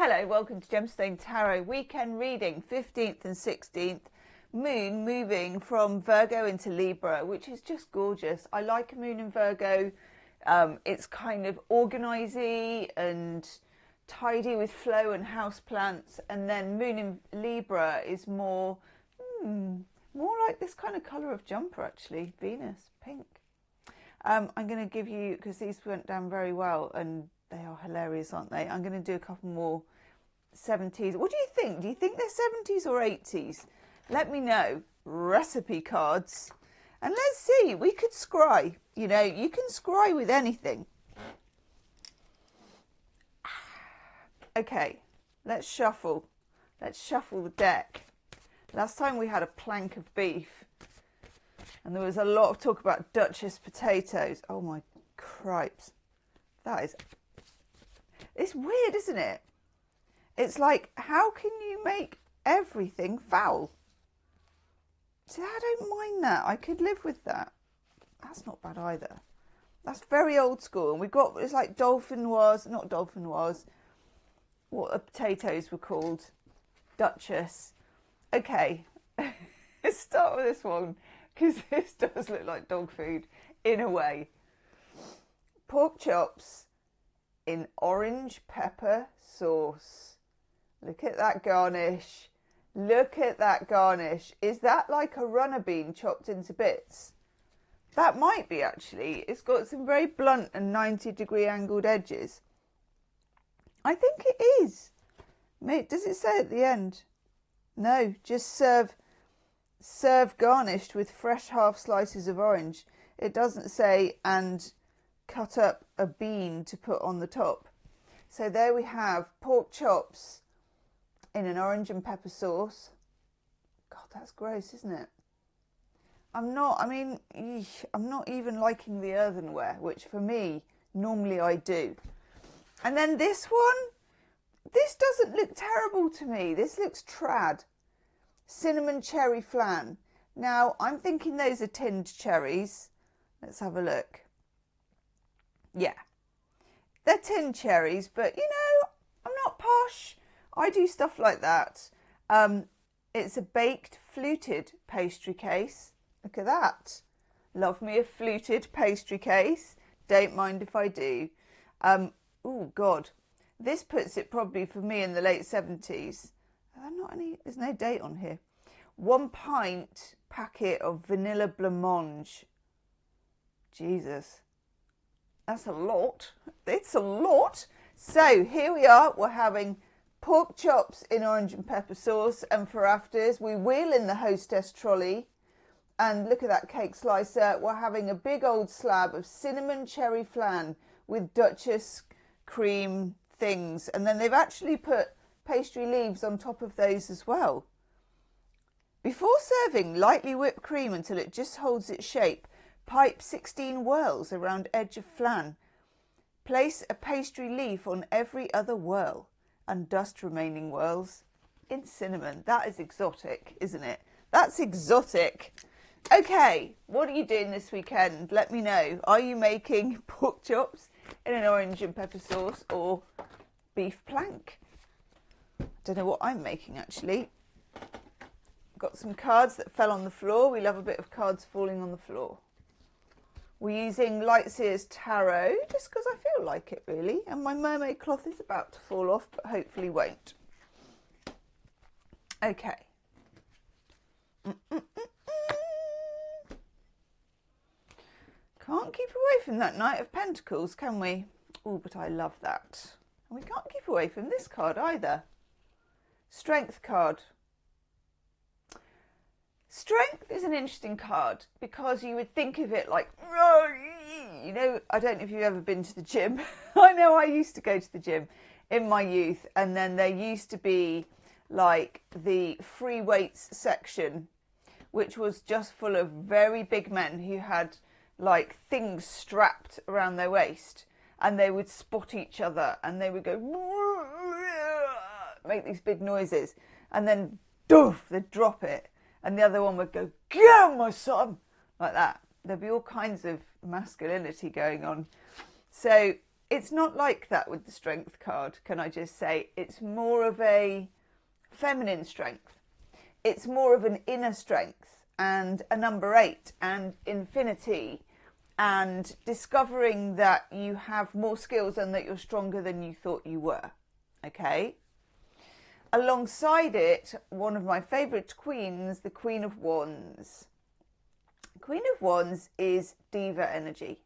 Hello, welcome to Gemstone Tarot weekend reading, 15th and 16th. Moon moving from Virgo into Libra, which is just gorgeous. I like a moon in Virgo. It's kind of organisy and tidy with flow and house plants. And then moon in Libra is more like this kind of colour of jumper, actually. Venus, pink. I'm going to give you, because these went down very well and they are hilarious, aren't they? I'm going to do a couple more 70s. What do you think? Do you think they're 70s or 80s? Let me know. Recipe cards. And let's see. We could scry. You know, you can scry with anything. Okay. Let's shuffle. Let's shuffle the deck. Last time we had a plank of beef. And there was a lot of talk about Duchess potatoes. Oh my cripes. That is... It's weird, isn't it? It's like, how can you make everything foul? See, I don't mind that. I could live with that. That's not bad either. That's very old school. And we've got, it's like dauphinoise, not dauphinoise, what the potatoes were called. Duchess. Okay, let's start with this one, because this does look like dog food, in a way. Pork chops in orange pepper sauce. Look at that garnish. Look at that garnish. Is that like a runner bean chopped into bits? That might be, actually. It's got some very blunt and 90-degree angled edges. I think it is. Does it say at the end? No, just serve garnished with fresh half slices of orange. It doesn't say and cut up a bean to put on the top. So there we have pork chops in an orange and pepper sauce. God, that's gross, isn't it? I'm not even liking the earthenware, which for me, normally I do. And then this one, this doesn't look terrible to me. This looks trad. Cinnamon cherry flan. Now, I'm thinking those are tinned cherries. Let's have a look. Yeah, they're tinned cherries, but you know, I'm not posh. I do stuff like that. It's a baked fluted pastry case. Look at that. Love me a fluted pastry case. Don't mind if I do. Oh God, this puts it probably for me in the late 70s. There's no date on here. 1 pint packet of vanilla blancmange. Jesus. That's a lot. It's a lot. So here we are. We're having pork chops in orange and pepper sauce. And for afters, we wheel in the hostess trolley. And look at that cake slicer. We're having a big old slab of cinnamon cherry flan with Duchess cream things. And then they've actually put pastry leaves on top of those as well. Before serving, lightly whipped cream until it just holds its shape. Pipe 16 whirls around edge of flan. Place a pastry leaf on every other whirl and dust remaining whirls in cinnamon. That is exotic, isn't it? That's exotic. Okay, what are you doing this weekend? Let me know. Are you making pork chops in an orange and pepper sauce or beef plank? I don't know what I'm making, actually. Got some cards that fell on the floor. We love a bit of cards falling on the floor. We're using Lightseer's Tarot, just because I feel like it, really. And my mermaid cloth is about to fall off, but hopefully won't. Okay. Can't keep away from that Knight of Pentacles, can we? Oh, but I love that. And we can't keep away from this card either. Strength card. Strength is an interesting card because you would think of it like, you know, I don't know if you've ever been to the gym. I know I used to go to the gym in my youth, and then there used to be like the free weights section, which was just full of very big men who had like things strapped around their waist, and they would spot each other and they would go, make these big noises, and then doof, they'd drop it. And the other one would go, get on, my son, like that. There'd be all kinds of masculinity going on. So it's not like that with the Strength card, can I just say? It's more of a feminine strength. It's more of an inner strength and a number 8 and infinity and discovering that you have more skills and that you're stronger than you thought you were. Okay? Alongside it, one of my favourite queens, the Queen of Wands. Queen of Wands is diva energy.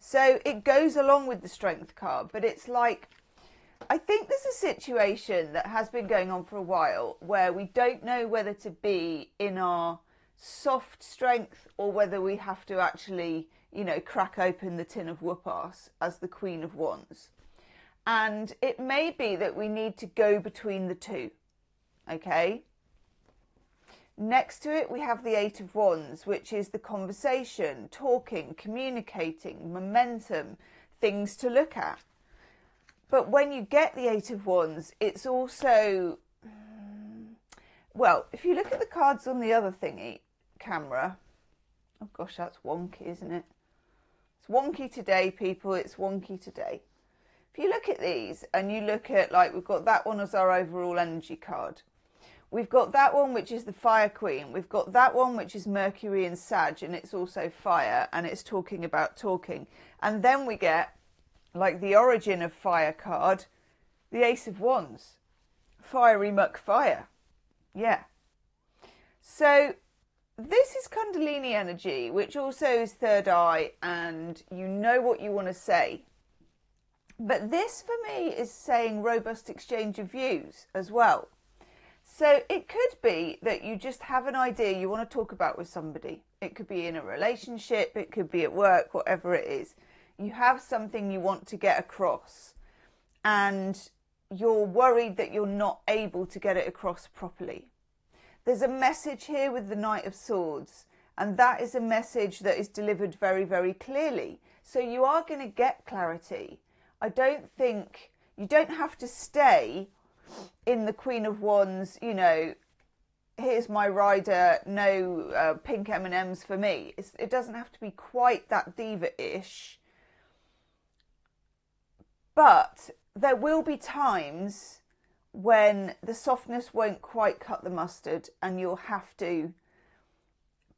So it goes along with the Strength card, but it's like, I think there's a situation that has been going on for a while where we don't know whether to be in our soft strength or whether we have to actually, you know, crack open the tin of whoop-ass as the Queen of Wands. And it may be that we need to go between the two, okay? Next to it, we have the 8 of Wands, which is the conversation, talking, communicating, momentum, things to look at. But when you get the 8 of Wands, it's also, well, if you look at the cards on the other thingy, camera, oh gosh, that's wonky, isn't it? It's wonky today, people, it's wonky today. If you look at these and you look at, like, we've got that one as our overall energy card. We've got that one, which is the Fire Queen. We've got that one, which is Mercury and Sag, and it's also fire, and it's talking about talking. And then we get, like, the origin of fire card, the Ace of Wands. Fiery muck fire. Yeah. So this is Kundalini energy, which also is third eye, and you know what you want to say. But this, for me, is saying robust exchange of views as well. So it could be that you just have an idea you want to talk about with somebody. It could be in a relationship, it could be at work, whatever it is. You have something you want to get across and you're worried that you're not able to get it across properly. There's a message here with the Knight of Swords, and that is a message that is delivered very, very clearly. So you are going to get clarity. I don't think, you don't have to stay in the Queen of Wands, you know, here's my rider, no pink M&Ms for me. It doesn't have to be quite that diva-ish. But there will be times when the softness won't quite cut the mustard and you'll have to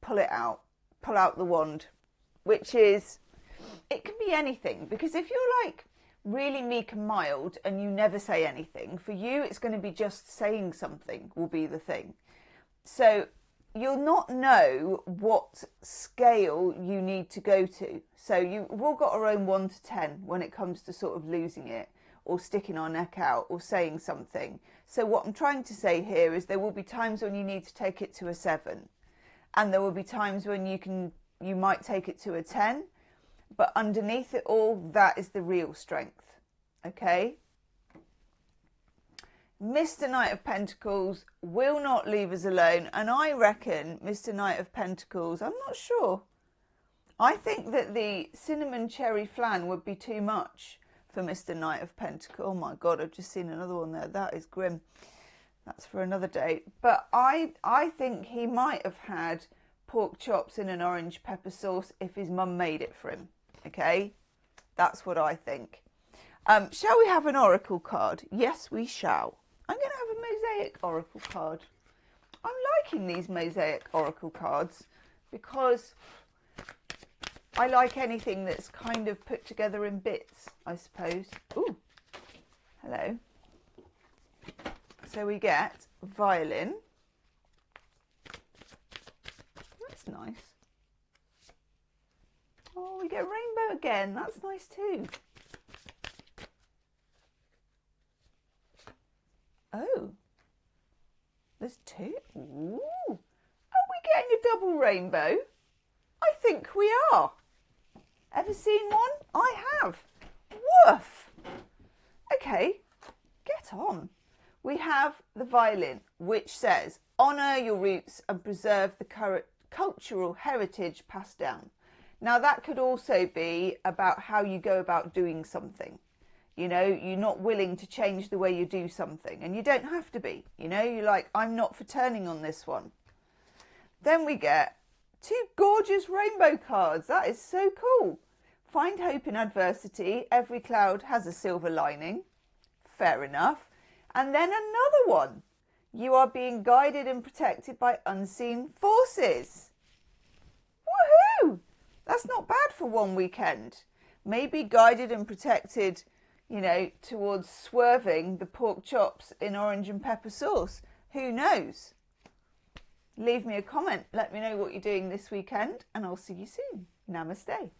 pull it out, pull out the wand, which is, it can be anything. Because if you're like really meek and mild and you never say anything, for you it's going to be just saying something will be the thing. So you'll not know what scale you need to go to. So we've all got our own 1 to 10 when it comes to sort of losing it or sticking our neck out or saying something. So what I'm trying to say here is there will be times when you need to take it to a 7, and there will be times when you might take it to a 10. But underneath it all, that is the real strength, okay? Mr. Knight of Pentacles will not leave us alone. And I reckon Mr. Knight of Pentacles, I'm not sure. I think that the cinnamon cherry flan would be too much for Mr. Knight of Pentacles. Oh my God, I've just seen another one there. That is grim. That's for another day. But I think he might have had pork chops in an orange pepper sauce if his mum made it for him. Okay, that's what I think. Shall we have an oracle card? Yes, we shall. I'm going to have a mosaic oracle card. I'm liking these mosaic oracle cards because I like anything that's kind of put together in bits, I suppose. Ooh, hello. So we get violin. That's nice. Oh, we get rainbow again. That's nice too. Oh, there's 2. Ooh. Are we getting a double rainbow? I think we are. Ever seen one? I have. Woof. Okay, get on. We have the violin, which says, honour your roots and preserve the cultural heritage passed down. Now, that could also be about how you go about doing something. You know, you're not willing to change the way you do something. And you don't have to be. You know, you're like, I'm not for turning on this one. Then we get 2 gorgeous rainbow cards. That is so cool. Find hope in adversity. Every cloud has a silver lining. Fair enough. And then another one. You are being guided and protected by unseen forces. Woohoo! That's not bad for one weekend. Maybe guided and protected, you know, towards swerving the pork chops in orange and pepper sauce. Who knows? Leave me a comment. Let me know what you're doing this weekend, and I'll see you soon. Namaste.